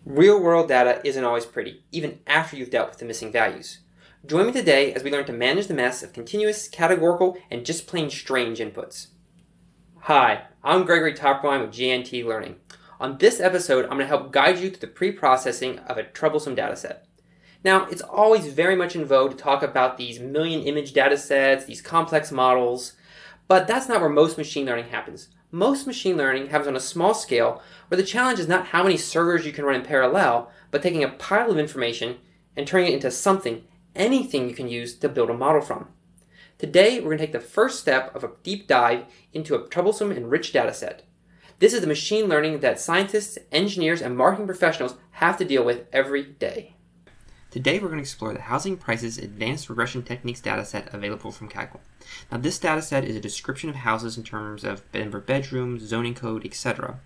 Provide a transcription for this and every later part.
Real-world data isn't always pretty, even after you've dealt with the missing values. Join me today as we learn to manage the mess of continuous, categorical, and just plain strange inputs. Hi, I'm Gregory Topline with GNT Learning. On this episode, I'm going to help guide you through the pre-processing of a troublesome dataset. Now, it's always very much in vogue to talk about these million image datasets, these complex models, but that's not where most machine learning happens. Most machine learning happens on a small scale where the challenge is not how many servers you can run in parallel, but taking a pile of information and turning it into something, anything you can use to build a model from. Today, we're going to take the first step of a deep dive into a troublesome and rich dataset. This is the machine learning that scientists, engineers, and marketing professionals have to deal with every day. Today, we're going to explore the Housing Prices Advanced Regression Techniques dataset available from Kaggle. Now, this dataset is a description of houses in terms of number of bedrooms, zoning code, etc.,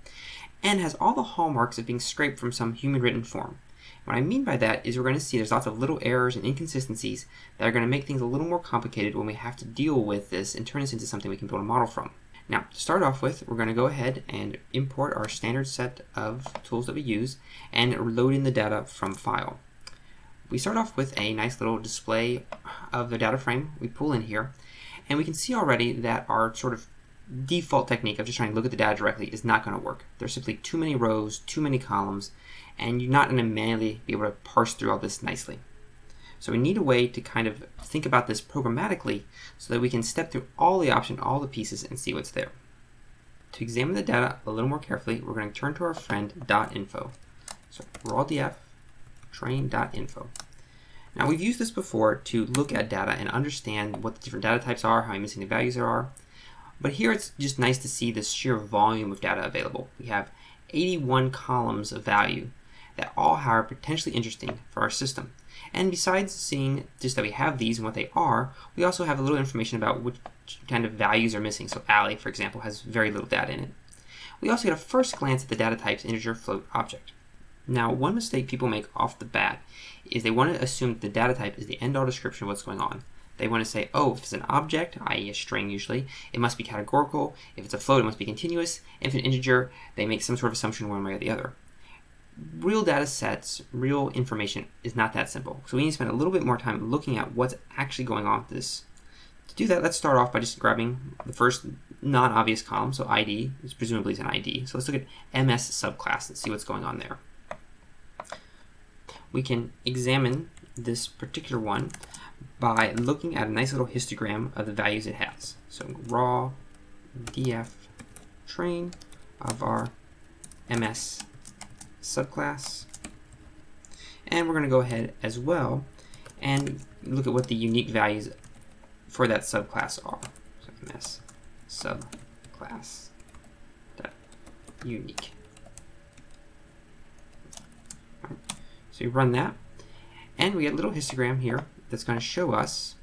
and has all the hallmarks of being scraped from some human-written form. What I mean by that is we're going to see there's lots of little errors and inconsistencies that are going to make things a little more complicated when we have to deal with this and turn this into something we can build a model from. Now, to start off with, we're going to go ahead and import our standard set of tools that we use and load in the data from file. We start off with a nice little display of the data frame we pull in here, and we can see already that our sort of default technique of just trying to look at the data directly is not going to work. There's simply too many rows, too many columns, and you're not going to manually be able to parse through all this nicely. So we need a way to kind of think about this programmatically so that we can step through all the options, all the pieces, and see what's there. To examine the data a little more carefully, we're going to turn to our friend .info. So rawdf train.info. Now, we've used this before to look at data and understand what the different data types are, how many missing values there are. But here it's just nice to see the sheer volume of data available. We have 81 columns of value that all are potentially interesting for our system. And besides seeing just that we have these and what they are, we also have a little information about which kind of values are missing. So alley, for example, has very little data in it. We also get a first glance at the data types integer, float, object. Now, one mistake people make off the bat is they want to assume that the data type is the end-all description of what's going on. They want to say, oh, if it's an object, i.e. a string usually, it must be categorical. If it's a float, it must be continuous. If it's an integer, they make some sort of assumption one way or the other. Real data sets, real information is not that simple. So we need to spend a little bit more time looking at what's actually going on with this. To do that, let's start off by just grabbing the first non-obvious column. So ID is presumably an ID. So let's look at MS subclass and see what's going on there. We can examine this particular one by looking at a nice little histogram of the values it has. So raw df train of our MS subclass. And we're going to go ahead as well and look at what the unique values for that subclass are. So MS subclass unique. So you run that, and we get a little histogram here that's going to show us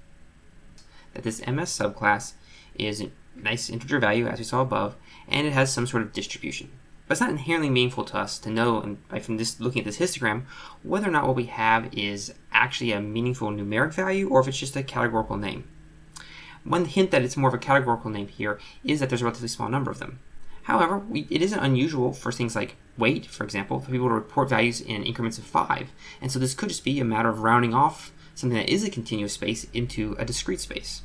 that this MS subclass is a nice integer value, as we saw above, and it has some sort of distribution. But it's not inherently meaningful to us to know, and from this looking at this histogram, whether or not what we have is actually a meaningful numeric value or if it's just a categorical name. One hint that it's more of a categorical name here is that there's a relatively small number of them. However, it isn't unusual for things like weight, for example, for people to report values in increments of 5. And so this could just be a matter of rounding off something that is a continuous space into a discrete space.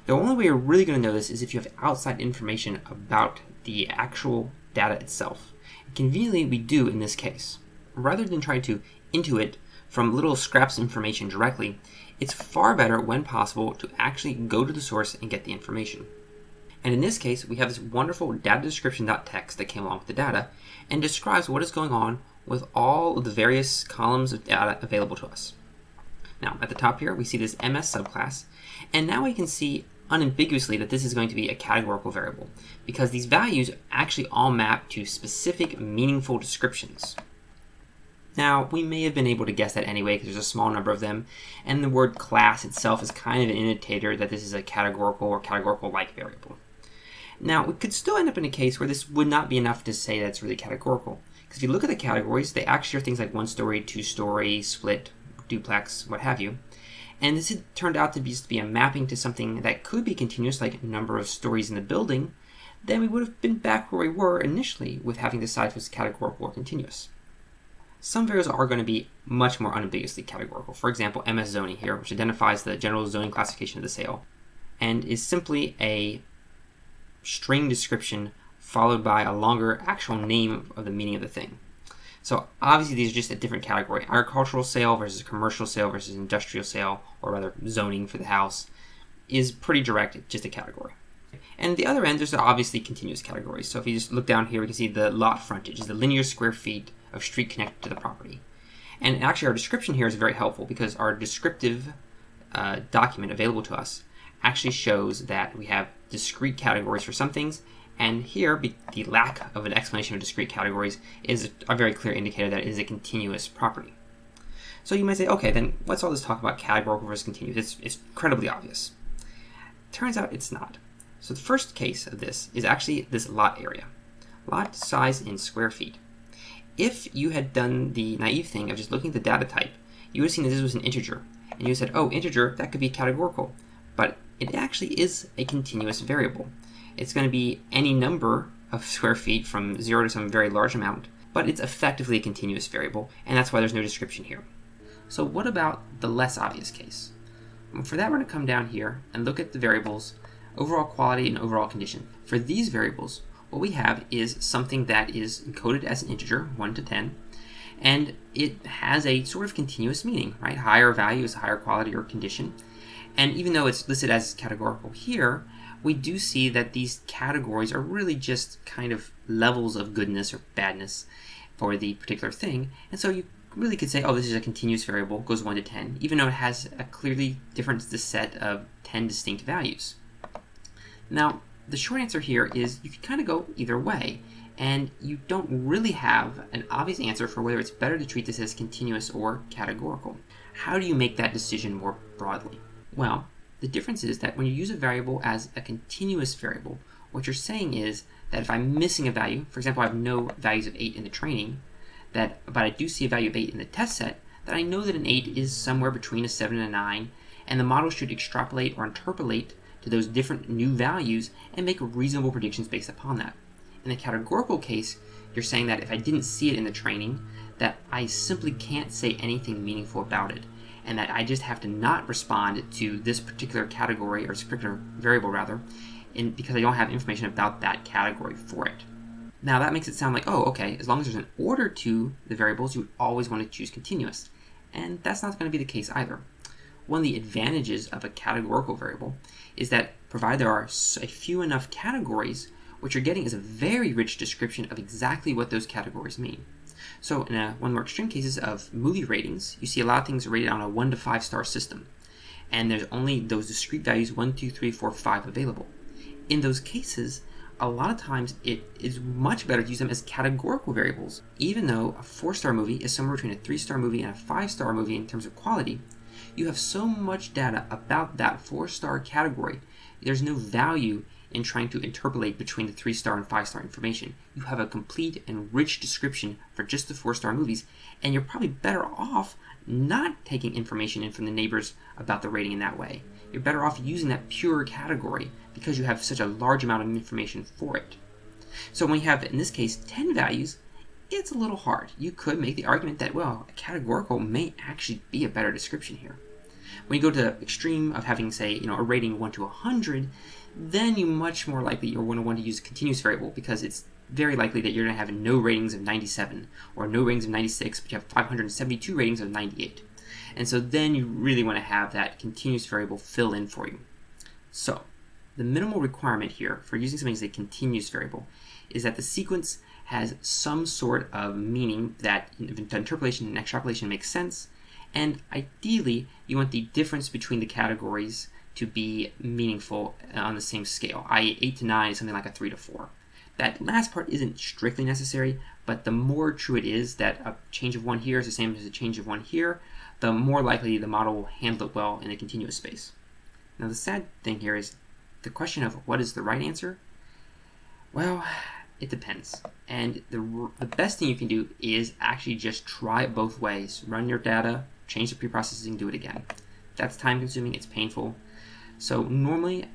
The only way you're really going to know this is if you have outside information about the actual data itself. And conveniently, we do in this case. Rather than trying to intuit from little scraps of information directly, it's far better when possible to actually go to the source and get the information. And in this case, we have this wonderful data description.txt that came along with the data and describes what is going on with all of the various columns of data available to us. Now, at the top here, we see this MS subclass, and now we can see unambiguously that this is going to be a categorical variable because these values actually all map to specific meaningful descriptions. Now, we may have been able to guess that anyway because there's a small number of them, and the word class itself is kind of an indicator that this is a categorical or categorical-like variable. Now, we could still end up in a case where this would not be enough to say that it's really categorical. Because if you look at the categories, they actually are things like one story, two story, split, duplex, what have you. And this had turned out to be a mapping to something that could be continuous, like number of stories in the building, then we would have been back where we were initially with having to decide if it's categorical or continuous. Some variables are going to be much more unambiguously categorical. For example, MS zoning here, which identifies the general zoning classification of the sale, and is simply a string description followed by a longer actual name of the meaning of the thing. So obviously these are just a different category. Agricultural sale versus commercial sale versus industrial sale, or rather zoning for the house, is pretty direct, just a category. And at the other end, there's obviously continuous categories. So if you just look down here, we can see the lot frontage is the linear square feet of street connected to the property. And actually our description here is very helpful because our descriptive document available to us actually shows that we have discrete categories for some things, and here the lack of an explanation of discrete categories is a very clear indicator that it is a continuous property. So you might say, okay, then what's all this talk about categorical versus continuous? It's incredibly obvious. Turns out it's not. So the first case of this is actually this lot area. Lot size in square feet. If you had done the naive thing of just looking at the data type, you would have seen that this was an integer. And you said, oh, integer, that could be categorical. But it actually is a continuous variable. It's going to be any number of square feet from 0 to some very large amount, but it's effectively a continuous variable, and that's why there's no description here. So what about the less obvious case? Well, for that, we're going to come down here and look at the variables overall quality and overall condition. For these variables, what we have is something that is encoded as an integer, 1 to 10, and it has a sort of continuous meaning, right? Higher value is higher quality or condition. And even though it's listed as categorical here, we do see that these categories are really just kind of levels of goodness or badness for the particular thing. And so you really could say, oh, this is a continuous variable, goes 1 to 10, even though it has a clearly different set of 10 distinct values. Now, the short answer here is you could kind of go either way, and you don't really have an obvious answer for whether it's better to treat this as continuous or categorical. How do you make that decision more broadly? Well, the difference is that when you use a variable as a continuous variable, what you're saying is that if I'm missing a value, for example, I have no values of 8 in the training, but I do see a value of 8 in the test set, that I know that an 8 is somewhere between a 7 and a 9, and the model should extrapolate or interpolate to those different new values and make reasonable predictions based upon that. In the categorical case, you're saying that if I didn't see it in the training, that I simply can't say anything meaningful about it, and that I just have to not respond to this particular category, or this particular variable rather, because I don't have information about that category for it. Now that makes it sound like, oh, okay, as long as there's an order to the variables, you would always want to choose continuous. And that's not going to be the case either. One of the advantages of a categorical variable is that provided there are a few enough categories, what you're getting is a very rich description of exactly what those categories mean. So in one more extreme cases of movie ratings, you see a lot of things rated on a 1 to 5 star system. And there's only those discrete values 1, 2, 3, 4, 5 available. In those cases, a lot of times it is much better to use them as categorical variables. Even though a 4-star movie is somewhere between a 3-star movie and a 5-star movie in terms of quality, you have so much data about that 4-star category, there's no value in trying to interpolate between the 3-star and 5-star information. You have a complete and rich description for just the 4-star movies, and you're probably better off not taking information in from the neighbors about the rating in that way. You're better off using that pure category because you have such a large amount of information for it. So when you have, in this case, 10 values, it's a little hard. You could make the argument that, well, a categorical may actually be a better description here. When you go to the extreme of having, say, a rating 1 to 100, then you much more likely you're going to want to use a continuous variable because it's very likely that you're going to have no ratings of 97 or no ratings of 96, but you have 572 ratings of 98. And so then you really want to have that continuous variable fill in for you. So the minimal requirement here for using something as a continuous variable is that the sequence has some sort of meaning that interpolation and extrapolation makes sense, and ideally you want the difference between the categories to be meaningful on the same scale, i.e. 8 to 9 is something like a 3 to 4. That last part isn't strictly necessary, but the more true it is that a change of 1 here is the same as a change of 1 here, the more likely the model will handle it well in a continuous space. Now the sad thing here is the question of what is the right answer? Well, it depends. And the best thing you can do is actually just try it both ways. Run your data, change the pre-processing, do it again. That's time consuming, it's painful. So normally,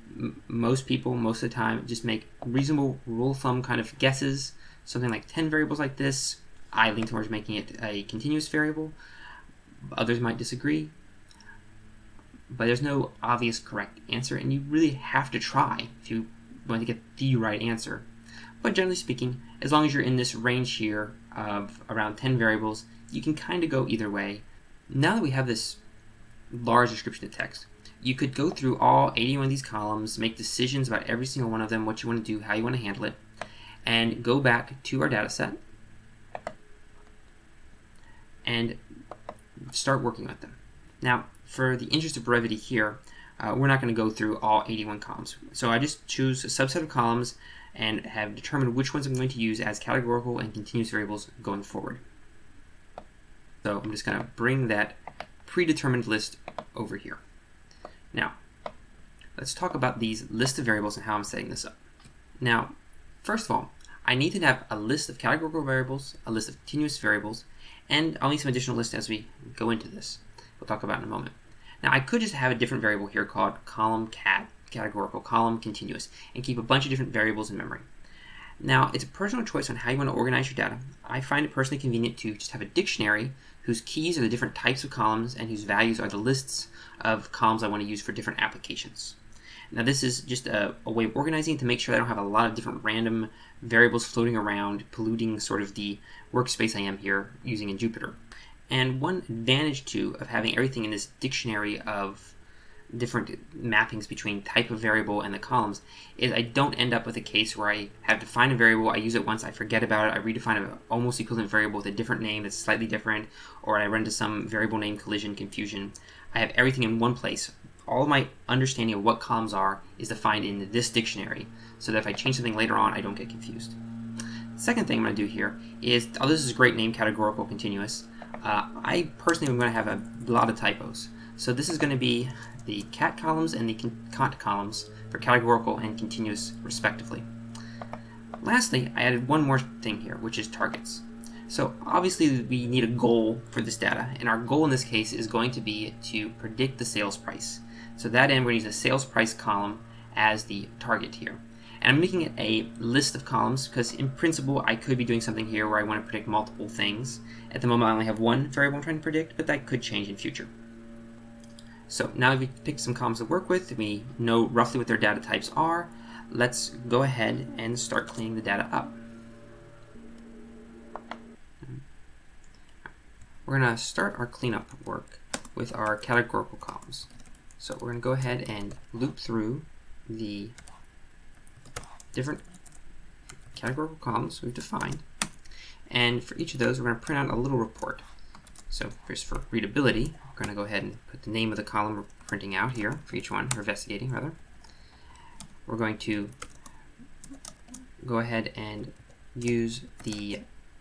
most people, most of the time, just make reasonable rule of thumb kind of guesses, something like 10 variables like this. I lean towards making it a continuous variable. Others might disagree, but there's no obvious correct answer, and you really have to try if you want to get the right answer. But generally speaking, as long as you're in this range here of around 10 variables, you can kind of go either way. Now that we have this large description of text, you could go through all 81 of these columns, make decisions about every single one of them, what you want to do, how you want to handle it, and go back to our data set and start working with them. Now, for the interest of brevity here, we're not going to go through all 81 columns. So I just choose a subset of columns and have determined which ones I'm going to use as categorical and continuous variables going forward. So I'm just going to bring that predetermined list over here. Now, let's talk about these list of variables and how I'm setting this up. Now, first of all, I need to have a list of categorical variables, a list of continuous variables, and I'll need some additional lists as we go into this. We'll talk about in a moment. Now, I could just have a different variable here called column cat, categorical, column continuous, and keep a bunch of different variables in memory. Now, it's a personal choice on how you want to organize your data. I find it personally convenient to just have a dictionary whose keys are the different types of columns and whose values are the lists of columns I want to use for different applications. Now, this is just a way of organizing to make sure I don't have a lot of different random variables floating around, polluting sort of the workspace I am here using in Jupyter. And one advantage, too, of having everything in this dictionary of different mappings between type of variable and the columns is I don't end up with a case where I have defined a variable, I use it once, I forget about it, I redefine an almost equivalent variable with a different name that's slightly different, or I run into some variable name collision confusion. I have everything in one place. All of my understanding of what columns are is defined in this dictionary, so that if I change something later on, I don't get confused. Second thing I'm going to do here is, this is a great name, categorical continuous. I personally am going to have a lot of typos. So this is going to be the cat columns and the cont columns for categorical and continuous respectively. Lastly, I added one more thing here, which is targets. So obviously we need a goal for this data, and our goal in this case is going to be to predict the sales price. So that end, we're going to use a sales price column as the target here. And I'm making it a list of columns because in principle I could be doing something here where I want to predict multiple things. At the moment I only have one variable I'm trying to predict, but that could change in future. So now that we've picked some columns to work with, we know roughly what their data types are, let's go ahead and start cleaning the data up. We're going to start our cleanup work with our categorical columns. So we're going to go ahead and loop through the different categorical columns we've defined. And for each of those, we're going to print out a little report. So just for readability, we're going to go ahead and put the name of the column we're printing out here for each one, or investigating rather. We're going to go ahead and use the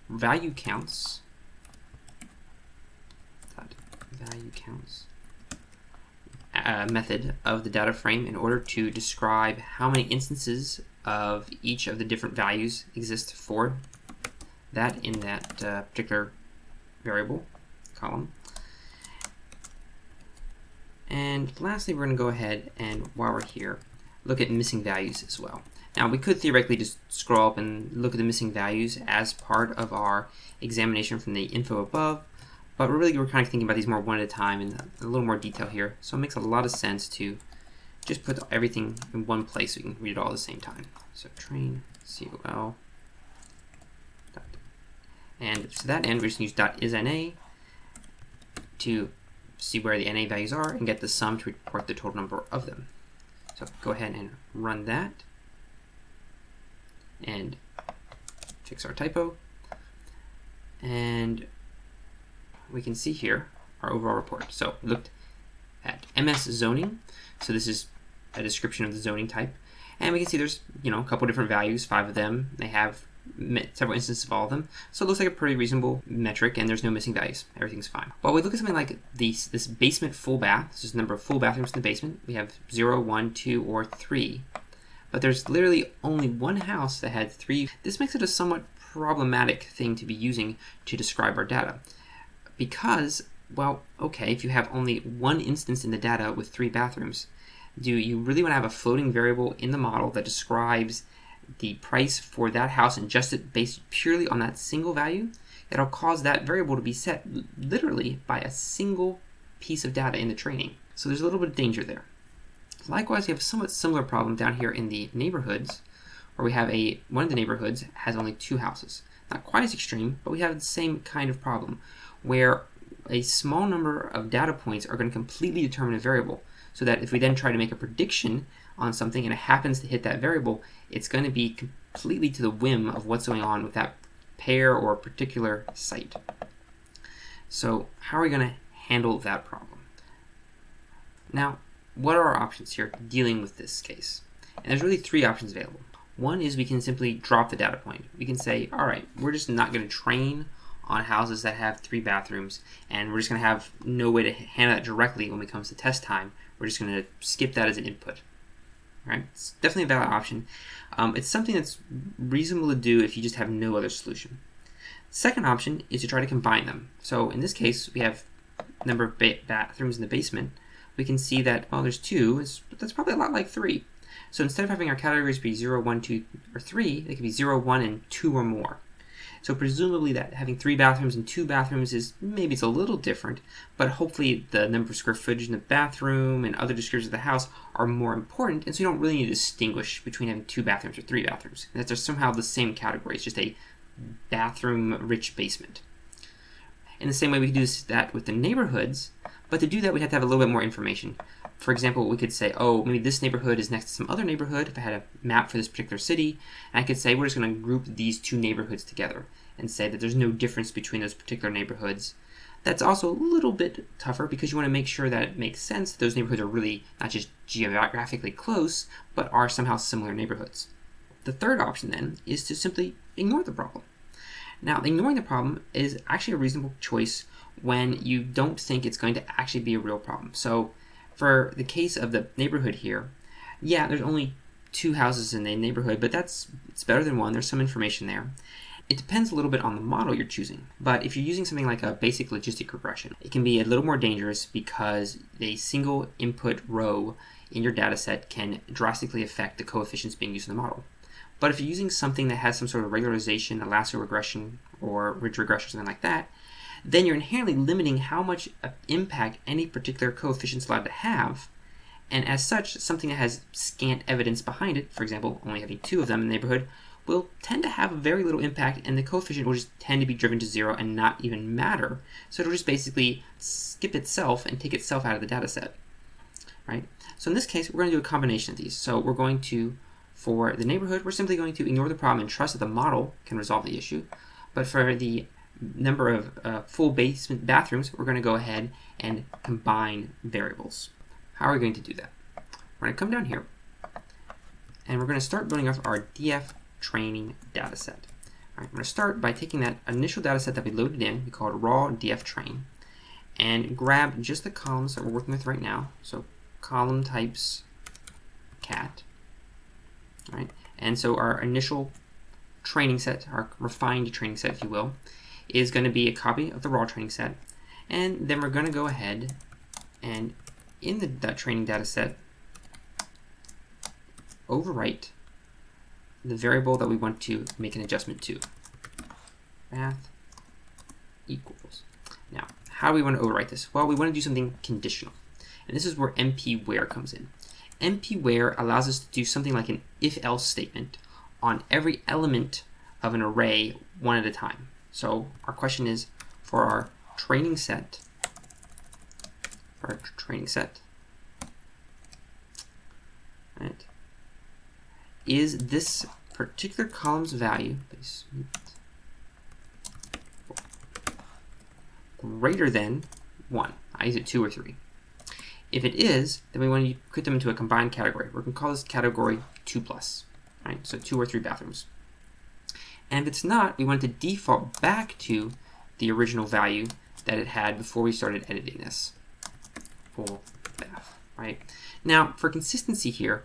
value counts method of the data frame in order to describe how many instances of each of the different values exist for that in that particular variable column. And lastly, we're going to go ahead and, while we're here, look at missing values as well. Now, we could theoretically just scroll up and look at the missing values as part of our examination from the info above, but we're kind of thinking about these more one at a time and a little more detail here. So it makes a lot of sense to just put everything in one place so we can read it all at the same time. So train col. And to that end, we're just going to use .isNA to see where the NA values are and get the sum to report the total number of them. So go ahead and run that and fix our typo. And we can see here our overall report. So we looked at MS zoning. So this is a description of the zoning type. And we can see there's, a couple different values, 5 of them. They have several instances of all of them. So it looks like a pretty reasonable metric, and there's no missing values. Everything's fine. While we look at something like this basement full bath, this is the number of full bathrooms in the basement. We have 0, 1, 2, or 3. But there's literally only one house that had 3. This makes it a somewhat problematic thing to be using to describe our data. Because, well, okay, if you have only one instance in the data with 3 bathrooms, do you really want to have a floating variable in the model that describes the price for that house and adjust it based purely on that single value? it'll cause that variable to be set literally by a single piece of data in the training. So there's a little bit of danger there. Likewise, we have a somewhat similar problem down here in the neighborhoods, where we have one of the neighborhoods has only 2 houses. Not quite as extreme, but we have the same kind of problem, where a small number of data points are going to completely determine a variable, so that if we then try to make a prediction on something and it happens to hit that variable, it's going to be completely to the whim of what's going on with that pair or particular site. So how are we going to handle that problem? Now, what are our options here dealing with this case? And there's really 3 options available. One is we can simply drop the data point. We can say, all right, we're just not going to train on houses that have 3 bathrooms, and we're just going to have no way to handle that directly when it comes to test time. We're just going to skip that as an input. Right? It's definitely a valid option. It's something that's reasonable to do if you just have no other solution. Second option is to try to combine them. So in this case, we have a number of bathrooms in the basement. We can see that, oh, there's 2. That's probably a lot like 3. So instead of having our categories be 0, 1, 2, or 3, they could be 0, 1, and 2 or more. So presumably that having 3 bathrooms and 2 bathrooms is, maybe it's a little different, but hopefully the number of square footage in the bathroom and other descriptors of the house are more important, and so you don't really need to distinguish between having 2 bathrooms or 3 bathrooms. And that they're somehow the same category. It's just a bathroom-rich basement. In the same way, we could do that with the neighborhoods, but to do that, we'd have to have a little bit more information. For example, we could say, oh, maybe this neighborhood is next to some other neighborhood, if I had a map for this particular city, and I could say we're just going to group these 2 neighborhoods together and say that there's no difference between those particular neighborhoods. That's also a little bit tougher because you want to make sure that it makes sense that those neighborhoods are really not just geographically close, but are somehow similar neighborhoods. The third option then is to simply ignore the problem. Now, ignoring the problem is actually a reasonable choice when you don't think it's going to actually be a real problem. So for the case of the neighborhood here, yeah, there's only 2 houses in the neighborhood, but it's better than 1. There's some information there. It depends a little bit on the model you're choosing. But if you're using something like a basic logistic regression, it can be a little more dangerous because a single input row in your data set can drastically affect the coefficients being used in the model. But if you're using something that has some sort of regularization, a lasso regression, or ridge regression, or something like that, then you're inherently limiting how much impact any particular coefficient is allowed to have. And as such, something that has scant evidence behind it, for example, only having 2 of them in the neighborhood, will tend to have very little impact, and the coefficient will just tend to be driven to 0 and not even matter. So it'll just basically skip itself and take itself out of the data set. Right? So in this case, we're going to do a combination of these. So we're going to, for the neighborhood, we're simply going to ignore the problem and trust that the model can resolve the issue. But for the number of full basement bathrooms, we're going to go ahead and combine variables. How are we going to do that? We're going to come down here, and we're going to start building up our DF training data set. All right, I'm going to start by taking that initial data set that we loaded in, we call it raw DF train, and grab just the columns that we're working with right now. So column types cat. All right, and so our initial training set, our refined training set, if you will, is going to be a copy of the raw training set. And then we're going to go ahead and in that training data set, overwrite the variable that we want to make an adjustment to. Math equals. Now, how do we want to overwrite this? Well, we want to do something conditional. And this is where MP-where comes in. MP-where allows us to do something like an if-else statement on every element of an array one at a time. So our question is, for our training set, right, is this particular column's value greater than 1? Is it 2 or 3? If it is, then we want to put them into a combined category. We're going to call this category 2+, right? So 2 or 3 bathrooms. And if it's not, we want it to default back to the original value that it had before we started editing this. Full bath, right? Now, for consistency here,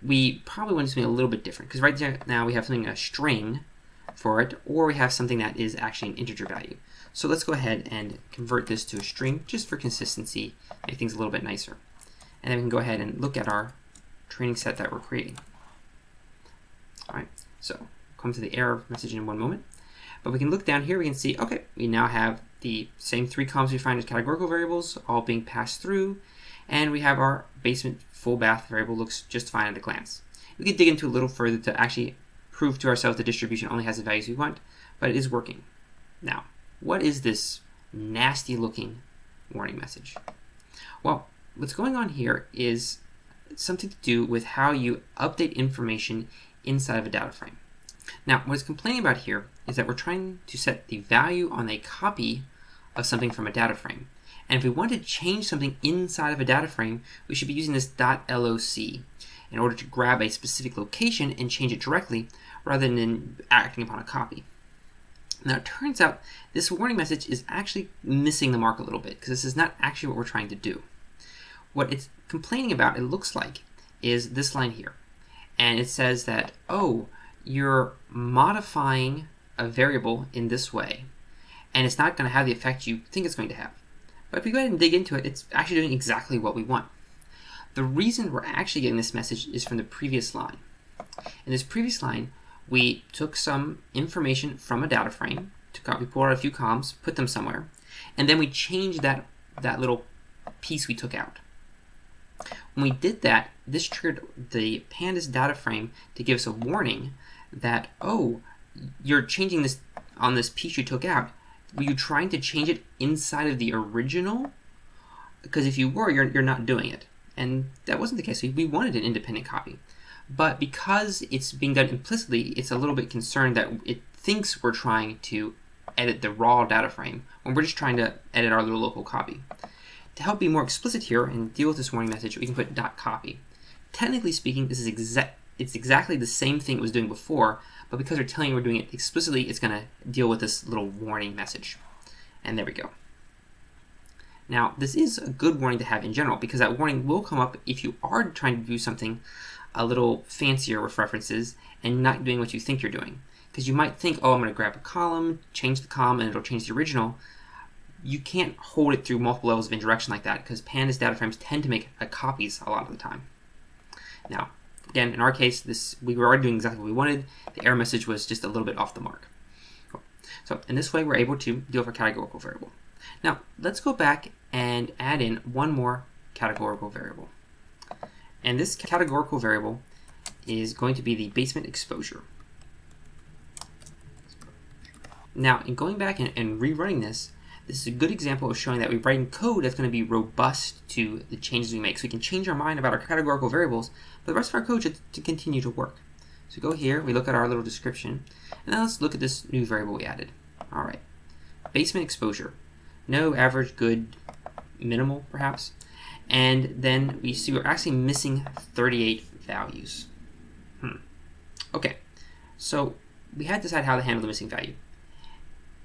we probably want something a little bit different, because right now we have something, a string for it, or we have something that is actually an integer value. So let's go ahead and convert this to a string just for consistency, make things a little bit nicer. And then we can go ahead and look at our training set that we're creating. All right, so come to the error message in one moment. But we can look down here, we can see, okay, we now have the same 3 columns we find as categorical variables all being passed through, and we have our basement full bath variable looks just fine at a glance. We could dig into a little further to actually prove to ourselves the distribution only has the values we want, but it is working. Now, what is this nasty looking warning message? Well, what's going on here is something to do with how you update information inside of a data frame. Now, what it's complaining about here is that we're trying to set the value on a copy of something from a data frame. And if we want to change something inside of a data frame, we should be using this .loc in order to grab a specific location and change it directly rather than acting upon a copy. Now, it turns out this warning message is actually missing the mark a little bit because this is not actually what we're trying to do. What it's complaining about, it looks like, is this line here. And it says that, oh, you're modifying a variable in this way, and it's not going to have the effect you think it's going to have. But if we go ahead and dig into it, it's actually doing exactly what we want. The reason we're actually getting this message is from the previous line. In this previous line, we took some information from a data frame, we pulled out a few columns, put them somewhere, and then we changed that little piece we took out. When we did that, this triggered the Pandas data frame to give us a warning that, oh, you're changing this on this piece you took out. Were you trying to change it inside of the original? Because if you were, you're not doing it. And that wasn't the case. We wanted an independent copy. But because it's being done implicitly, it's a little bit concerned that it thinks we're trying to edit the raw data frame when we're just trying to edit our little local copy. To help be more explicit here and deal with this warning message, we can put .copy. Technically speaking, this is it's exactly the same thing it was doing before, but because we're telling you we're doing it explicitly, it's going to deal with this little warning message. And there we go. Now, this is a good warning to have in general, because that warning will come up if you are trying to do something a little fancier with references and not doing what you think you're doing. Because you might think, oh, I'm going to grab a column, change the column, and it'll change the original. You can't hold it through multiple levels of indirection like that, because Pandas data frames tend to make copies a lot of the time. Now, again, in our case, we were already doing exactly what we wanted. The error message was just a little bit off the mark. So in this way, we're able to deal with our categorical variable. Now, let's go back and add in one more categorical variable. And this categorical variable is going to be the basement exposure. Now, in going back and rerunning this is a good example of showing that we're writing code that's going to be robust to the changes we make. So we can change our mind about our categorical variables, but the rest of our code should continue to work. So go here, we look at our little description, and now let's look at this new variable we added. All right, basement exposure. No, average, good, minimal, perhaps. And then we see we're actually missing 38 values. Okay, so we had to decide how to handle the missing value.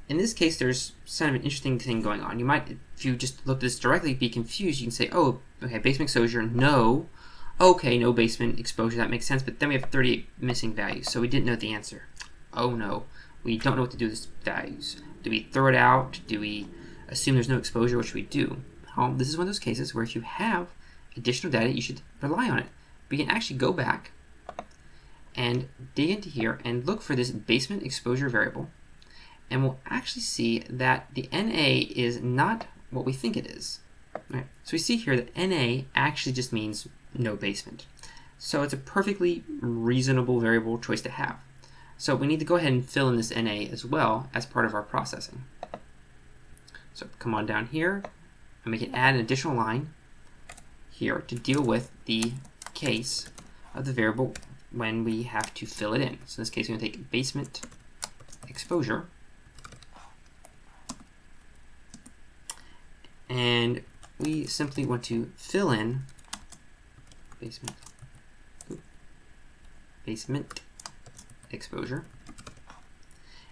In this case, there's kind of an interesting thing going on. You might, if you just look at this directly, be confused. You can say, oh, okay, basement exposure, no. Okay, no basement exposure, that makes sense. But then we have 38 missing values, so we didn't know the answer. Oh no, we don't know what to do with these values. Do we throw it out? Do we assume there's no exposure? What should we do? Well, this is one of those cases where if you have additional data, you should rely on it. We can actually go back and dig into here and look for this basement exposure variable. And we'll actually see that the NA is not what we think it is. Right? So we see here that NA actually just means no basement. So it's a perfectly reasonable variable choice to have. So we need to go ahead and fill in this NA as well as part of our processing. So come on down here, and we can add an additional line here to deal with the case of the variable when we have to fill it in. So in this case, we're going to take basement exposure, and we simply want to fill in basement exposure,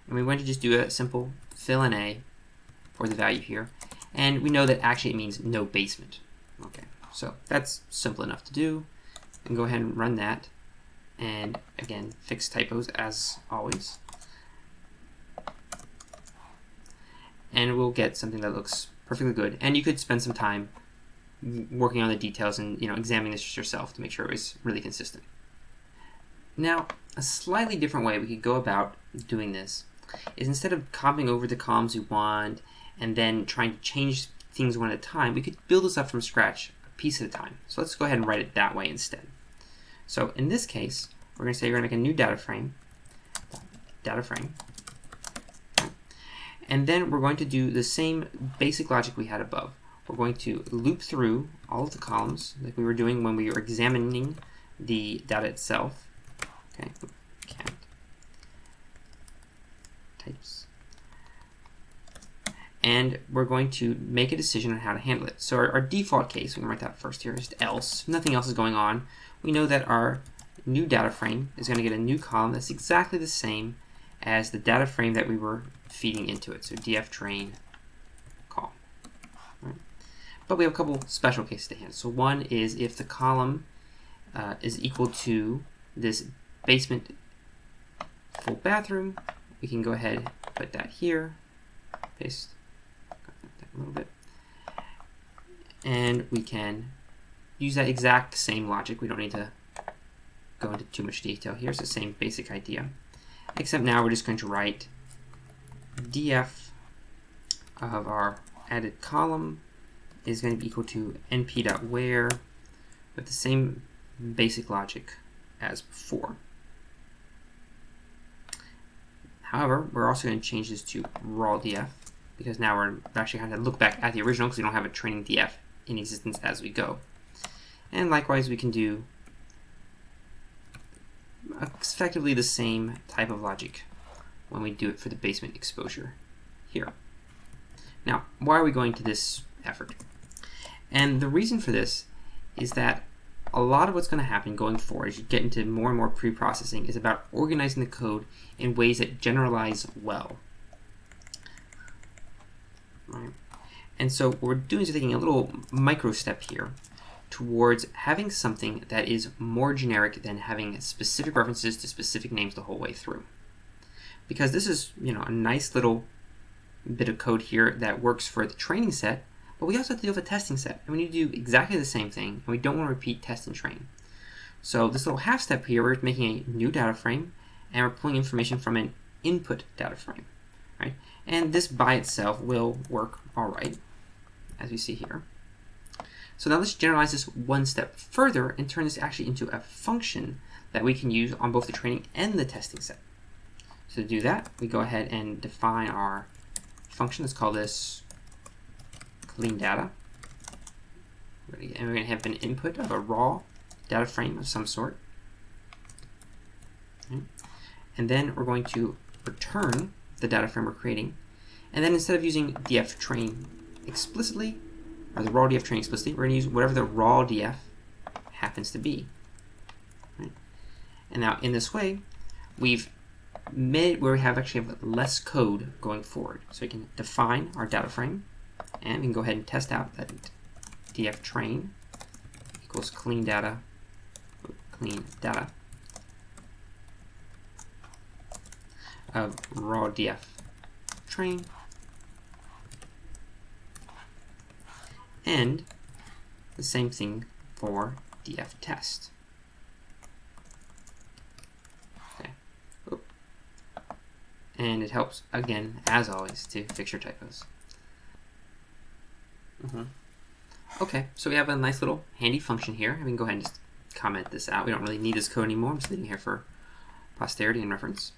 and we want to just do a simple fill in A for the value here, and we know that actually it means no basement. Okay, so that's simple enough to do. And go ahead and run that, and again, fix typos as always, and we'll get something that looks perfectly good. And you could spend some time working on the details and examining this yourself to make sure it was really consistent. Now, a slightly different way we could go about doing this is instead of copying over the columns we want and then trying to change things one at a time, we could build this up from scratch, a piece at a time. So let's go ahead and write it that way instead. So in this case, we're going to say we're going to make a new data frame, and then we're going to do the same basic logic we had above. We're going to loop through all of the columns like we were doing when we were examining the data itself. Okay, cat types. And we're going to make a decision on how to handle it. So our default case, we can write that first here, is else. If nothing else is going on, we know that our new data frame is going to get a new column that's exactly the same as the data frame that we were feeding into it. So df train call. Right. But we have a couple special cases to handle. So one is if the column is equal to this basement full bathroom, we can go ahead and put that here, paste that a little bit, and we can use that exact same logic. We don't need to go into too much detail here. It's the same basic idea, except now we're just going to write df of our added column is going to be equal to np.where with the same basic logic as before. However, we're also going to change this to raw df because now we're actually going to look back at the original because we don't have a training df in existence as we go. And likewise, we can do effectively the same type of logic when we do it for the basement exposure here. Now, why are we going to this effort? And the reason for this is that a lot of what's going to happen going forward as you get into more and more pre-processing is about organizing the code in ways that generalize well. Right. And so what we're doing is taking a little micro step here towards having something that is more generic than having specific references to specific names the whole way through. Because this is, a nice little bit of code here that works for the training set, but we also have to deal with a testing set, and we need to do exactly the same thing, and we don't want to repeat test and train. So this little half step here, we're making a new data frame, and we're pulling information from an input data frame, right? And this by itself will work all right, as we see here. So now let's generalize this one step further and turn this actually into a function that we can use on both the training and the testing set. So to do that, we go ahead and define our function. Let's call this clean data. And we're going to have an input of a raw data frame of some sort. Okay. And then we're going to return the data frame we're creating. And then instead of using df train explicitly, or the raw df train explicitly, we're going to use whatever the raw df happens to be. Right? And now in this way, we've made it where we actually have less code going forward. So we can define our data frame, and we can go ahead and test out that df train equals clean data of raw df train, and the same thing for df test. Okay. Oop. And it helps, again, as always, to fix your typos. Okay, so we have a nice little handy function here. We can go ahead and just comment this out. We don't really need this code anymore. I'm just leaving it here for posterity and reference.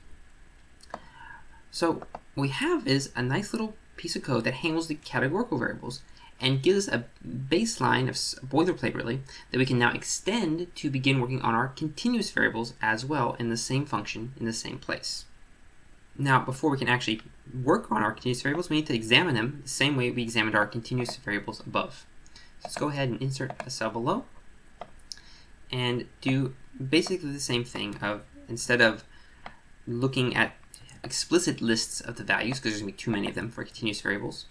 So what we have is a nice little piece of code that handles the categorical variables and gives us a baseline of boilerplate, really, that we can now extend to begin working on our continuous variables as well in the same function in the same place. Now, before we can actually work on our continuous variables, we need to examine them the same way we examined our continuous variables above. So let's go ahead and insert a cell below and do basically the same thing of, instead of looking at explicit lists of the values, because there's going to be too many of them for continuous variables,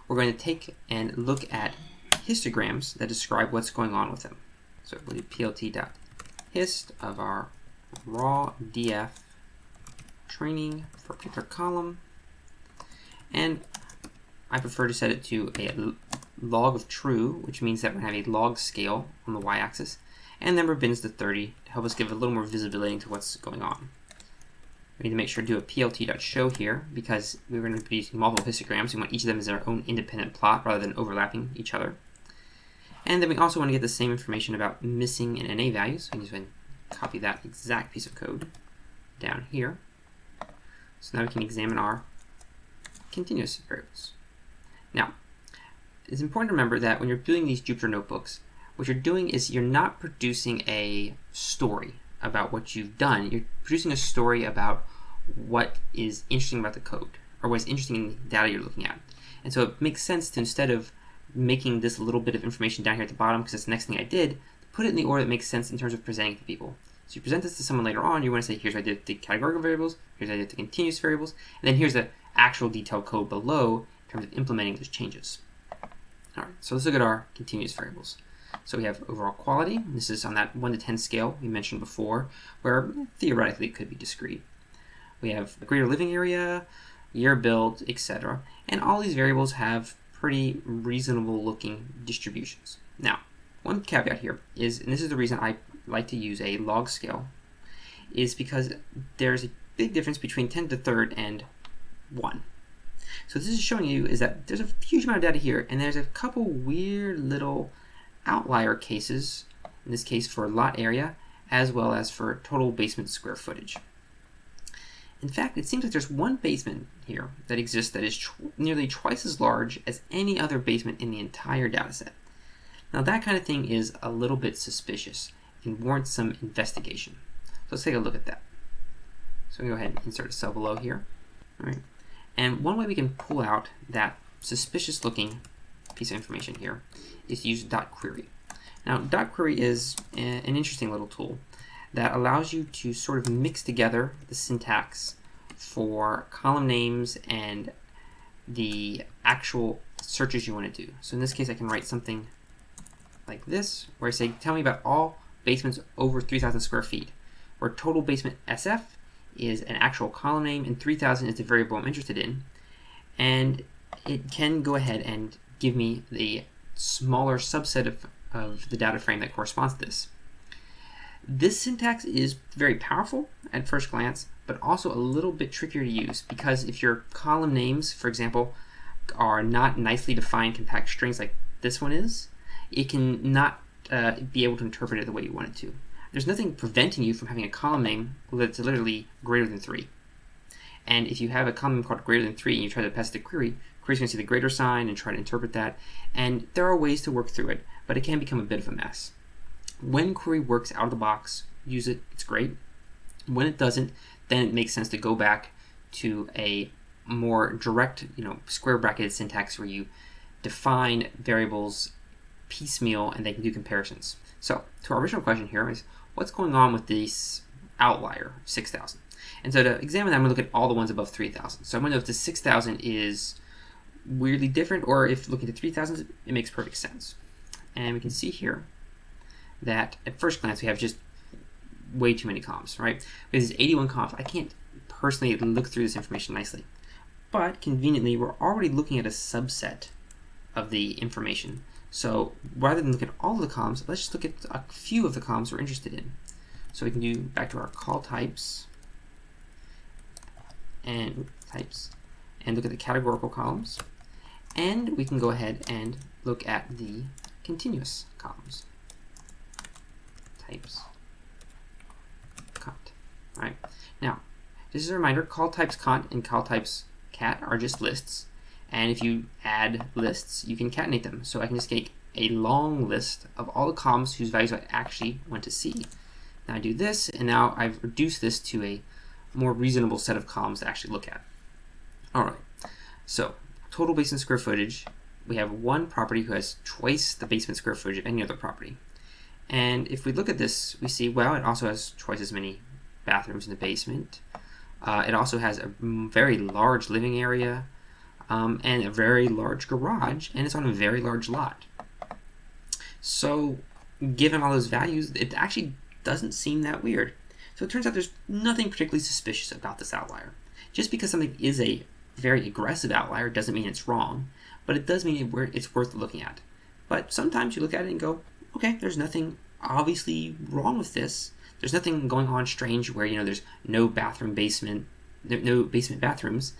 we're going to take and look at histograms that describe what's going on with them. So we'll do plt.hist of our raw df training for a particular column, and I prefer to set it to a log of true, which means that we're going to have a log scale on the y-axis, and then we're bins to 30 to help us give a little more visibility into what's going on. We need to make sure to do a plt.show here because we're going to be using multiple histograms. We want each of them as their own independent plot rather than overlapping each other. And then we also want to get the same information about missing and NA values. We can just copy that exact piece of code down here. So now we can examine our continuous variables. Now, it's important to remember that when you're doing these Jupyter notebooks, what you're doing is you're not producing a story about what you've done. You're producing a story about what is interesting about the code, or what is interesting in the data you're looking at. And so it makes sense to, instead of making this little bit of information down here at the bottom, because that's the next thing I did, put it in the order that makes sense in terms of presenting it to people. So you present this to someone later on, you want to say, here's what I did the categorical variables, here's what I did the continuous variables, and then here's the actual detailed code below in terms of implementing those changes. All right, so let's look at our continuous variables. So we have overall quality. This is on that 1 to 10 scale we mentioned before, where theoretically it could be discrete. We have a greater living area, year build, etc. And all these variables have pretty reasonable looking distributions. Now, one caveat here is, and this is the reason I like to use a log scale, is because there's a big difference between 10 to the third and 1. So this is showing you is that there's a huge amount of data here, and there's a couple weird little outlier cases, in this case for lot area, as well as for total basement square footage. In fact, it seems like there's one basement here that exists that is nearly twice as large as any other basement in the entire dataset. Now that kind of thing is a little bit suspicious and warrants some investigation. So let's take a look at that. So we go ahead and insert a cell below here. All right. And one way we can pull out that suspicious looking piece of information here is to use .query. Now .query is an interesting little tool that allows you to sort of mix together the syntax for column names and the actual searches you want to do. So in this case I can write something like this, where I say, tell me about all basements over 3,000 square feet, where total basement SF is an actual column name and 3,000 is the variable I'm interested in. And it can go ahead and give me the smaller subset of the data frame that corresponds to this. This syntax is very powerful at first glance, but also a little bit trickier to use, because if your column names, for example, are not nicely defined compact strings like this one is, it can not be able to interpret it the way you want it to. There's nothing preventing you from having a column name that's literally greater than 3. And if you have a column name called greater than 3 and you try to pass it to query, query's going to see the greater sign and try to interpret that. And there are ways to work through it, but it can become a bit of a mess. When query works out of the box, use it, it's great. When it doesn't, then it makes sense to go back to a more direct, square bracketed syntax where you define variables piecemeal and they can do comparisons. So to our original question here is, what's going on with this outlier, 6,000? And so to examine that, I'm going to look at all the ones above 3,000. So I'm going to know if the 6,000 is weirdly different, or if looking at 3,000, it makes perfect sense. And we can see here that at first glance we have just way too many columns, right? Because there's 81 columns. I can't personally look through this information nicely. But conveniently, we're already looking at a subset of the information. So rather than look at all of the columns, let's just look at a few of the columns we're interested in. So we can do back to our call types and look at the categorical columns. And we can go ahead and look at the continuous columns. Types cont. All right. Now, this is a reminder, call types cont and call types cat are just lists. And if you add lists, you can concatenate them. So I can just take a long list of all the columns whose values I actually want to see. Now I do this, and now I've reduced this to a more reasonable set of columns to actually look at. All right, so total basement square footage, we have one property who has twice the basement square footage of any other property. And if we look at this, we see, well, it also has twice as many bathrooms in the basement. It also has a very large living area, and a very large garage, and it's on a very large lot. So given all those values, it actually doesn't seem that weird. So it turns out there's nothing particularly suspicious about this outlier. Just because something is a very aggressive outlier doesn't mean it's wrong, but it does mean it's worth looking at. But sometimes you look at it and go, okay, there's nothing obviously wrong with this. There's nothing going on strange where, there's no basement bathrooms,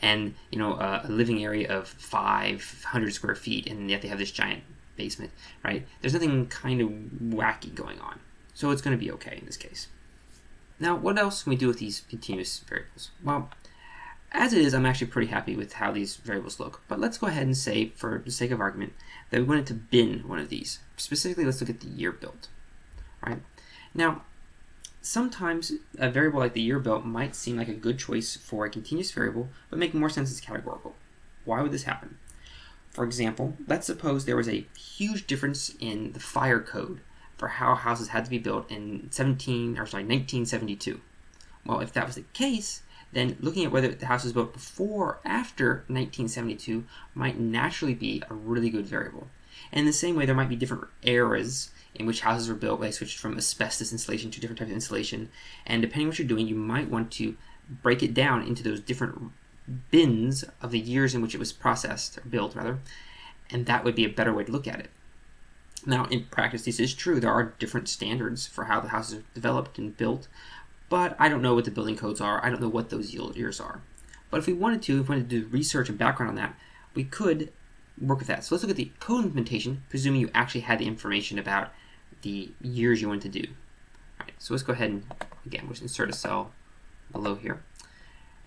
and, a living area of 500 square feet, and yet they have this giant basement, right? There's nothing kind of wacky going on. So it's going to be okay in this case. Now, what else can we do with these continuous variables? Well, as it is, I'm actually pretty happy with how these variables look. But let's go ahead and say, for the sake of argument, that we wanted to bin one of these. Specifically, let's look at the year built, right? Now, sometimes a variable like the year built might seem like a good choice for a continuous variable, but make more sense as categorical. Why would this happen? For example, let's suppose there was a huge difference in the fire code for how houses had to be built in 1972. Well, if that was the case, then looking at whether the house was built before or after 1972 might naturally be a really good variable. And in the same way, there might be different eras in which houses were built, like switched from asbestos insulation to different types of insulation. And depending on what you're doing, you might want to break it down into those different bins of the years in which it was processed, or built rather, and that would be a better way to look at it. Now, in practice, this is true. There are different standards for how the houses are developed and built, but I don't know what the building codes are. I don't know what those years are. But if we wanted to do research and background on that, we could work with that. So let's look at the code implementation, presuming you actually had the information about the years you want to do. All right, so let's go ahead and, again, we'll just insert a cell below here.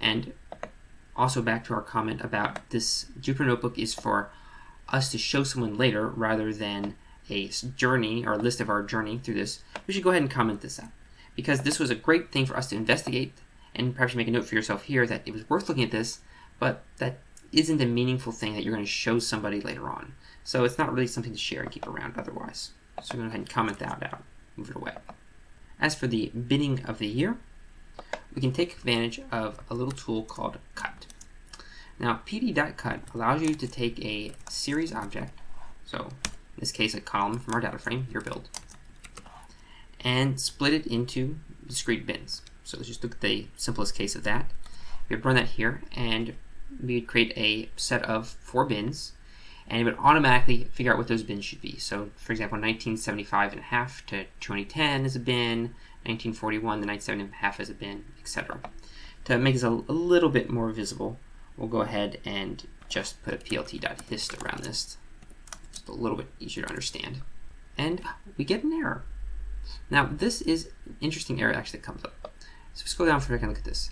And also back to our comment about this Jupyter Notebook is for us to show someone later rather than a journey or a list of our journey through this. We should go ahead and comment this out, because this was a great thing for us to investigate, and perhaps you make a note for yourself here that it was worth looking at this, but that isn't a meaningful thing that you're going to show somebody later on. So it's not really something to share and keep around otherwise. So we're going to go ahead and comment that out, move it away. As for the binning of the year, we can take advantage of a little tool called cut. Now, pd.cut allows you to take a series object, so in this case a column from our data frame, year build, and split it into discrete bins. So let's just look at the simplest case of that. We would run that here, and we would create a set of 4 bins, and it would automatically figure out what those bins should be. So, for example, 1975 and a half to 2010 is a bin, 1941 to 1970 and a half is a bin, etc. To make this a little bit more visible, we'll go ahead and just put a plt.hist around this. Just a little bit easier to understand. And we get an error. Now, this is an interesting error actually that comes up. So let's go down for a second and look at this.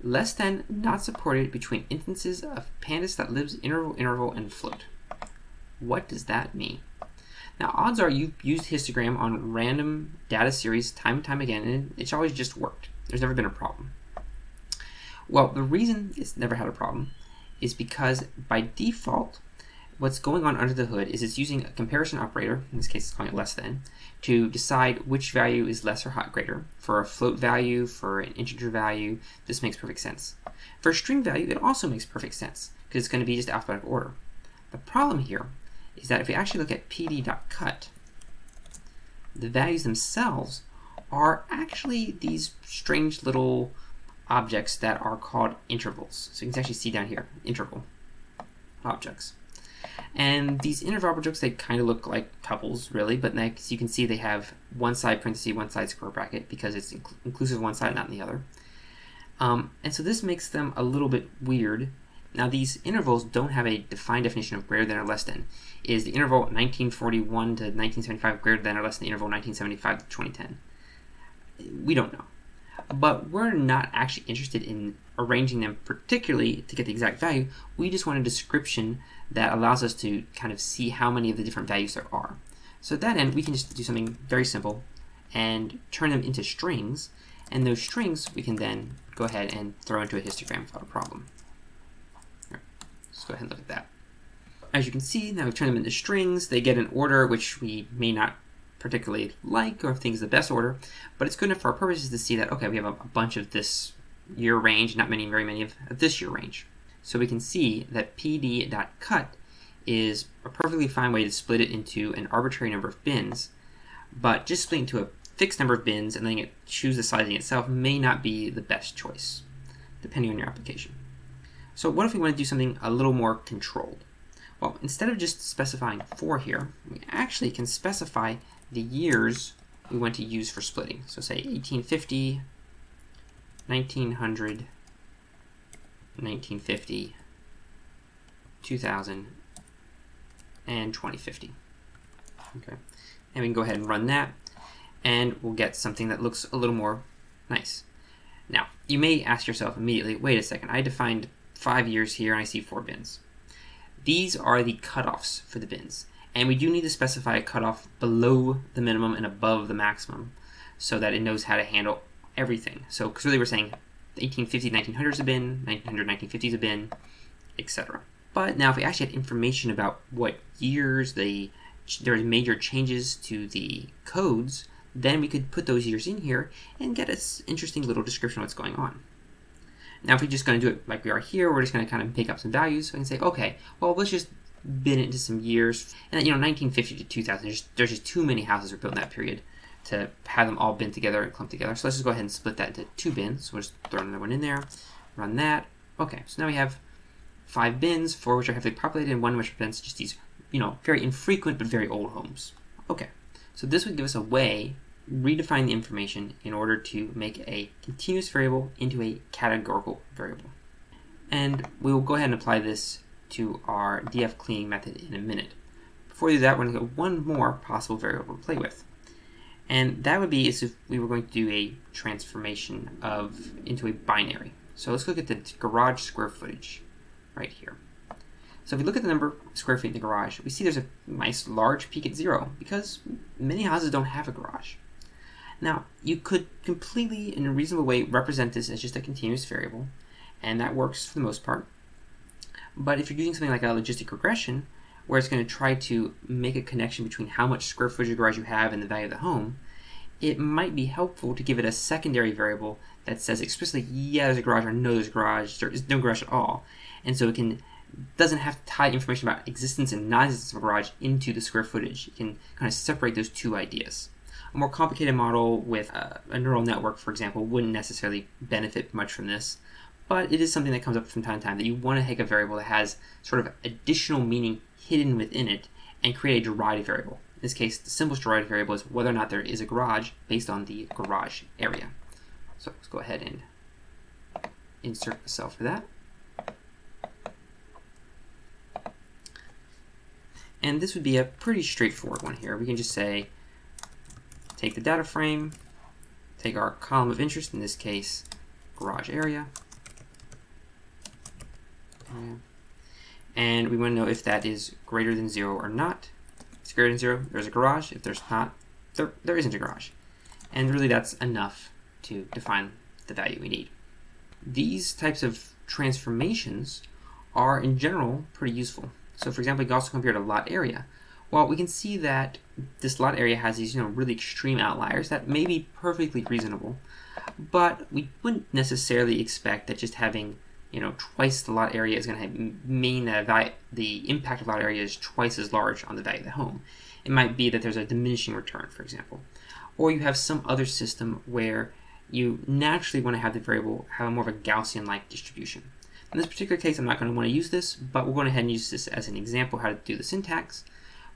Less than not supported between instances of pandas that lives interval, and float. What does that mean? Now, odds are you've used histogram on random data series time and time again, and it's always just worked. There's never been a problem. Well, the reason it's never had a problem is because by default, what's going on under the hood is it's using a comparison operator, in this case it's calling it less than, to decide which value is less or greater. For a float value, for an integer value, this makes perfect sense. For a string value, it also makes perfect sense, because it's going to be just alphabetical order. The problem here is that if we actually look at pd.cut, the values themselves are actually these strange little objects that are called intervals. So you can actually see down here, interval objects. And these interval objects, they kind of look like tuples, really, but next you can see they have one side parenthesis, one side square bracket, because it's inclusive of one side, not in the other. And so this makes them a little bit weird. Now, these intervals don't have a defined definition of greater than or less than. Is the interval 1941 to 1975 greater than or less than the interval 1975 to 2010? We don't know. But we're not actually interested in arranging them particularly to get the exact value. We just want a description that allows us to kind of see how many of the different values there are. So at that end, we can just do something very simple and turn them into strings. And those strings we can then go ahead and throw into a histogram without a problem. Right, let's go ahead and look at that. As you can see, now we've turned them into strings. They get an order which we may not particularly like or think is the best order, but it's good enough for our purposes to see that, okay, we have a bunch of this year range, not very many of this year range. So we can see that pd.cut is a perfectly fine way to split it into an arbitrary number of bins, but just splitting into a fixed number of bins and letting it choose the sizing itself may not be the best choice, depending on your application. So what if we want to do something a little more controlled? Well, instead of just specifying 4 here, we actually can specify the years we want to use for splitting. So say 1850, 1900, 1950, 2000, and 2050. Okay, and we can go ahead and run that, and we'll get something that looks a little more nice. Now, you may ask yourself immediately, wait a second, I defined 5 years here and I see 4 bins. These are the cutoffs for the bins, and we do need to specify a cutoff below the minimum and above the maximum so that it knows how to handle everything. So, because really we're saying 1850, 1900 is a bin, 1900, 1950 is a bin, etc. But now if we actually had information about what years there are major changes to the codes, then we could put those years in here and get an interesting little description of what's going on. Now if we're just going to do it like we are here, we're just going to kind of make up some values. So we can say, okay, well, let's just bin it into some years. And 1950 to 2000, there's just too many houses were built in that period to have them all bin together and clump together. So let's just go ahead and split that into 2 bins. So we'll just throw another one in there, run that. Okay, so now we have 5 bins, 4 which are heavily populated, and 1 which represents just these, very infrequent but very old homes. Okay, so this would give us a way redefine the information in order to make a continuous variable into a categorical variable. And we will go ahead and apply this to our df cleaning method in a minute. Before we do that, we're going to get one more possible variable to play with. And that would be as if we were going to do a transformation into a binary. So let's look at the garage square footage right here. So if we look at the number of square feet in the garage, we see there's a nice large peak at 0 because many houses don't have a garage. Now, you could completely, in a reasonable way, represent this as just a continuous variable, and that works for the most part. But if you're using something like a logistic regression, where it's going to try to make a connection between how much square footage of garage you have and the value of the home, it might be helpful to give it a secondary variable that says explicitly, yeah, there's a garage, or no, there's a garage, there is no garage at all. And so it doesn't have to tie information about existence and non-existence of a garage into the square footage. You can kind of separate those two ideas. A more complicated model with a neural network, for example, wouldn't necessarily benefit much from this, but it is something that comes up from time to time, that you want to take a variable that has sort of additional meaning hidden within it and create a derived variable. In this case, the simplest derived variable is whether or not there is a garage based on the garage area. So let's go ahead and insert the cell for that. And this would be a pretty straightforward one here. We can just say, take the data frame, take our column of interest, in this case, garage area. And we want to know if that is greater than 0 or not. If it's greater than 0, there's a garage. If there's not, there isn't a garage. And really that's enough to define the value we need. These types of transformations are in general pretty useful. So for example, we can also compare to lot area. Well, we can see that this lot area has these really extreme outliers that may be perfectly reasonable, but we wouldn't necessarily expect that just having twice the lot area is going to mean that the impact of lot area is twice as large on the value of the home. It might be that there's a diminishing return, for example. Or you have some other system where you naturally want to have the variable have a more of a Gaussian-like distribution. In this particular case, I'm not going to want to use this, but we're going to go ahead and use this as an example how to do the syntax.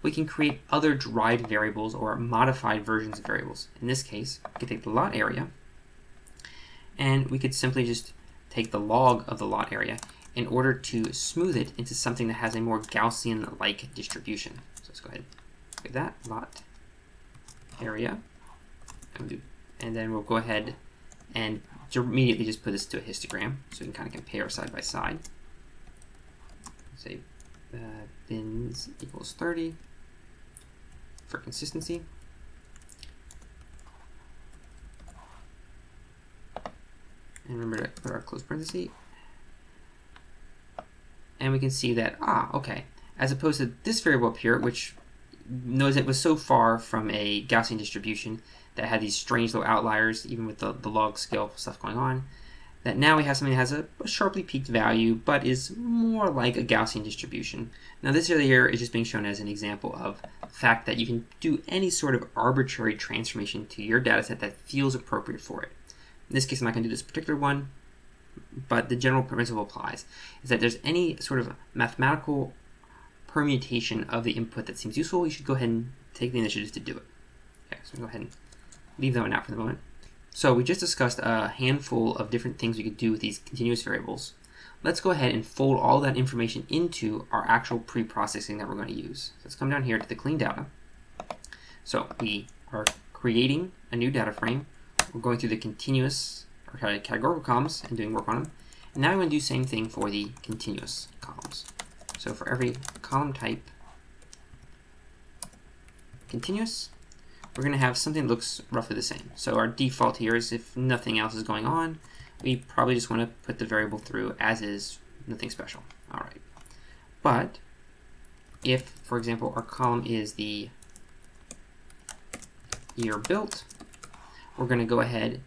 We can create other derived variables or modified versions of variables. In this case, we could take the lot area, and we could simply just take the log of the lot area in order to smooth it into something that has a more Gaussian-like distribution. So let's go ahead and look at that, lot area. And then we'll go ahead and immediately just put this to a histogram so we can kind of compare side by side. Say bins equals 30 for consistency. And remember to put our close parenthesis. And we can see that, okay, as opposed to this variable up here, which knows it was so far from a Gaussian distribution that had these strange little outliers, even with the log scale stuff going on, that now we have something that has a sharply peaked value, but is more like a Gaussian distribution. Now this area here is just being shown as an example of the fact that you can do any sort of arbitrary transformation to your data set that feels appropriate for it. In this case, I'm not going to do this particular one, but the general principle applies, is that there's any sort of mathematical permutation of the input that seems useful, you should go ahead and take the initiative to do it. Okay, so we'll go ahead and leave that one out for the moment. So we just discussed a handful of different things we could do with these continuous variables. Let's go ahead and fold all that information into our actual pre-processing that we're going to use. So let's come down here to the clean data. So we are creating a new data frame. We're going through the continuous or categorical columns and doing work on them. And now we're going to do the same thing for the continuous columns. So for every column type continuous, we're going to have something that looks roughly the same. So our default here is if nothing else is going on, we probably just want to put the variable through as is, nothing special. All right. But if, for example, our column is the year built, we're going to go ahead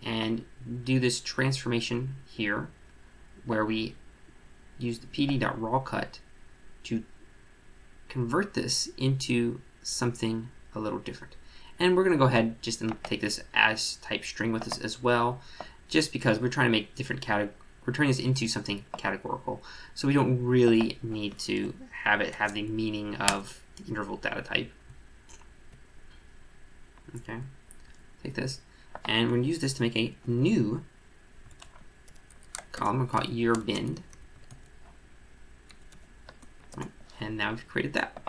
and do this transformation here where we use the pd.rawcut to convert this into something a little different. And we're going to go ahead just and take this as type string with us as well, just because we're trying to make different we're turning this into something categorical. So we don't really need to have it have the meaning of the interval data type. Okay, take this, and we're going to use this to make a new column. We'll call it year binned. Right. And now we've created that.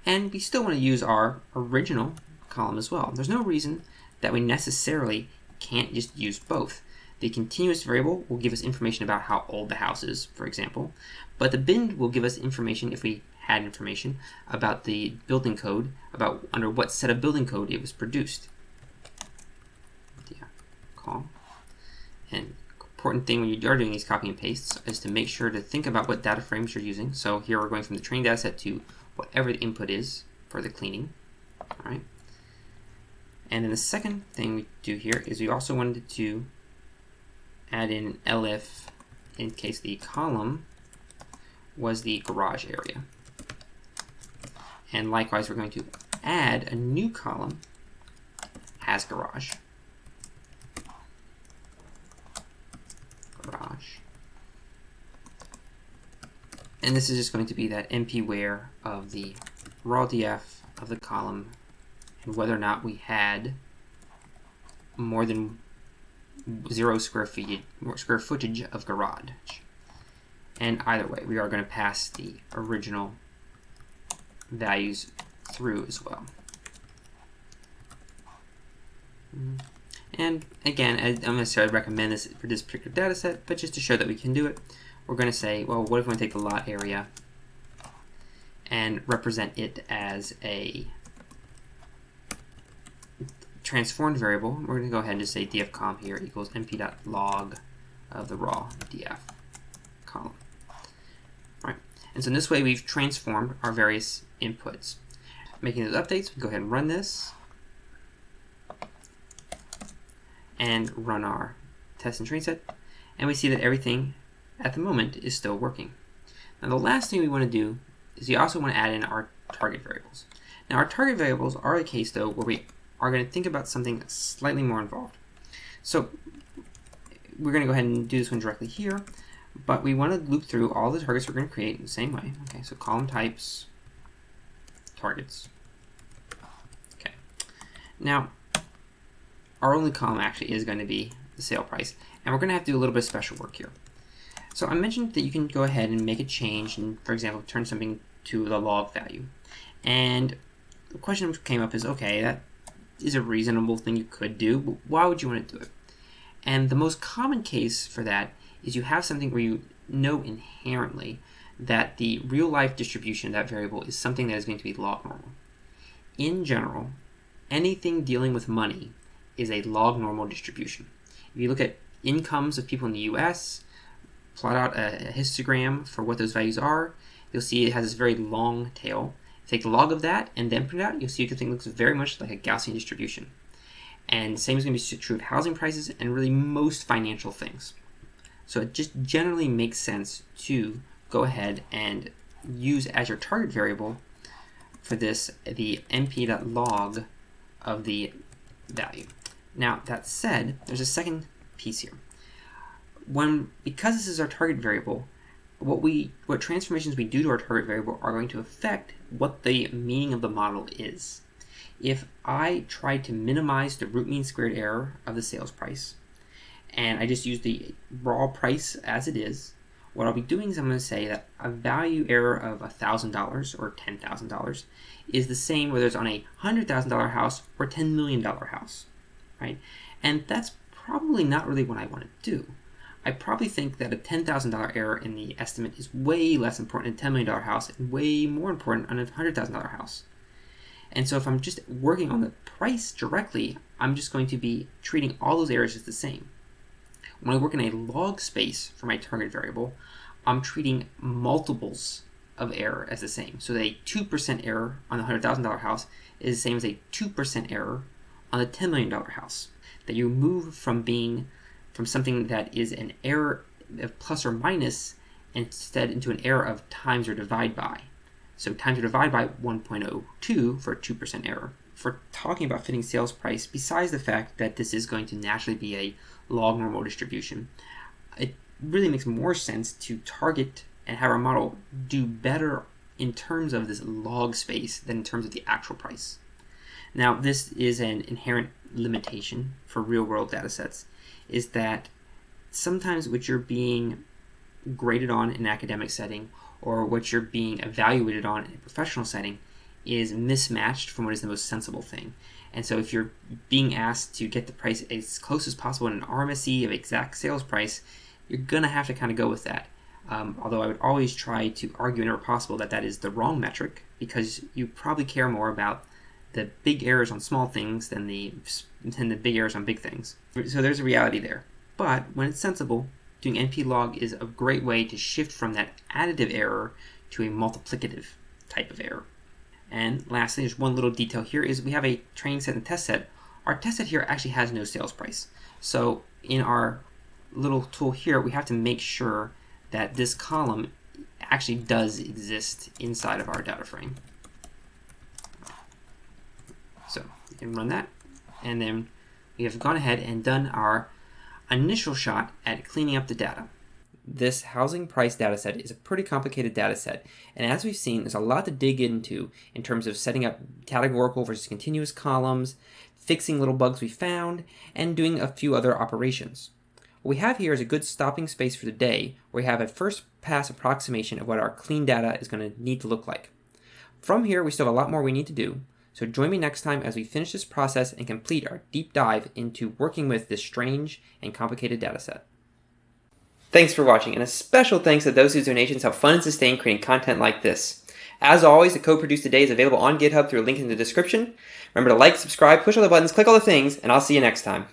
And we still want to use our original column as well. There's no reason that we necessarily can't just use both. The continuous variable will give us information about how old the house is, for example, but the binned will give us information, if we had information, about the building code, about under what set of building code it was produced. Yeah, call. And important thing when you are doing these copy and pastes is to make sure to think about what data frames you're using. So here we're going from the training data set to whatever the input is for the cleaning. All right. And then the second thing we do here is we also wanted to add in elif in case the column was the garage area. And likewise, we're going to add a new column as garage. And this is just going to be that np where of the raw df of the column and whether or not we had more than 0 square footage of garage. And either way, we are going to pass the original values through as well. And again, I don't necessarily recommend this for this particular data set, but just to show that we can do it, we're going to say, well, what if we want to take the lot area and represent it as a transformed variable? We're going to go ahead and just say dfcom here equals np.log of the raw df column. All right. And so in this way, we've transformed our various inputs. Making those updates, we go ahead and run this and run our test and train set, and we see that everything at the moment is still working. Now the last thing we want to do is we also want to add in our target variables. Now our target variables are a case though where we are going to think about something slightly more involved. So we're going to go ahead and do this one directly here, but we want to loop through all the targets we're going to create in the same way. Okay, so column types, targets. Okay. Now our only column actually is going to be the sale price, and we're going to have to do a little bit of special work here. So I mentioned that you can go ahead and make a change and, for example, turn something to the log value. And the question came up is, okay, that is a reasonable thing you could do, but why would you want to do it? And the most common case for that is you have something where you know inherently that the real-life distribution of that variable is something that is going to be log normal. In general, anything dealing with money is a log normal distribution. If you look at incomes of people in the US, plot out a histogram for what those values are, you'll see it has this very long tail. Take the log of that and then print it out, you'll see the thing looks very much like a Gaussian distribution. And same is going to be true of housing prices and really most financial things. So it just generally makes sense to go ahead and use as your target variable for this the np.log of the value. Now that said, there's a second piece here. Because this is our target variable, what transformations we do to our target variable are going to affect what the meaning of the model is. If I try to minimize the root mean squared error of the sales price, and I just use the raw price as it is, what I'll be doing is I'm going to say that a value error of $1,000 or $10,000 is the same whether it's on a $100,000 house or $10 million house, right? And that's probably not really what I want to do. I probably think that a $10,000 error in the estimate is way less important in a $10 million house and way more important on a $100,000 house. And so if I'm just working on the price directly, I'm just going to be treating all those errors as the same. When I work in a log space for my target variable, I'm treating multiples of error as the same. So that a 2% error on the $100,000 house is the same as a 2% error on the $10 million house. That you move from something that is an error of plus or minus instead into an error of times or divide by. So times or divide by 1.02 for a 2% error. For talking about fitting sales price, besides the fact that this is going to naturally be a log normal distribution, it really makes more sense to target and have our model do better in terms of this log space than in terms of the actual price. Now, this is an inherent limitation for real-world data sets, is that sometimes what you're being graded on in an academic setting or what you're being evaluated on in a professional setting is mismatched from what is the most sensible thing. And so if you're being asked to get the price as close as possible in an RMSE of exact sales price, you're going to have to kind of go with that. Although I would always try to argue whenever possible that that is the wrong metric, because you probably care more about the big errors on small things than the big errors on big things. So there's a reality there. But when it's sensible, doing NP log is a great way to shift from that additive error to a multiplicative type of error. And lastly, there's one little detail here is we have a training set and test set. Our test set here actually has no sales price. So in our little tool here, we have to make sure that this column actually does exist inside of our data frame. So you can run that, and then we have gone ahead and done our initial shot at cleaning up the data. This housing price dataset is a pretty complicated dataset, and as we've seen, there's a lot to dig into in terms of setting up categorical versus continuous columns, fixing little bugs we found, and doing a few other operations. What we have here is a good stopping space for today, where we have a first pass approximation of what our clean data is going to need to look like. From here, we still have a lot more we need to do, so join me next time as we finish this process and complete our deep dive into working with this strange and complicated dataset. Thanks for watching, and a special thanks to those whose donations help fund and sustain creating content like this. As always, the code produced today is available on GitHub through a link in the description. Remember to like, subscribe, push all the buttons, click all the things, and I'll see you next time.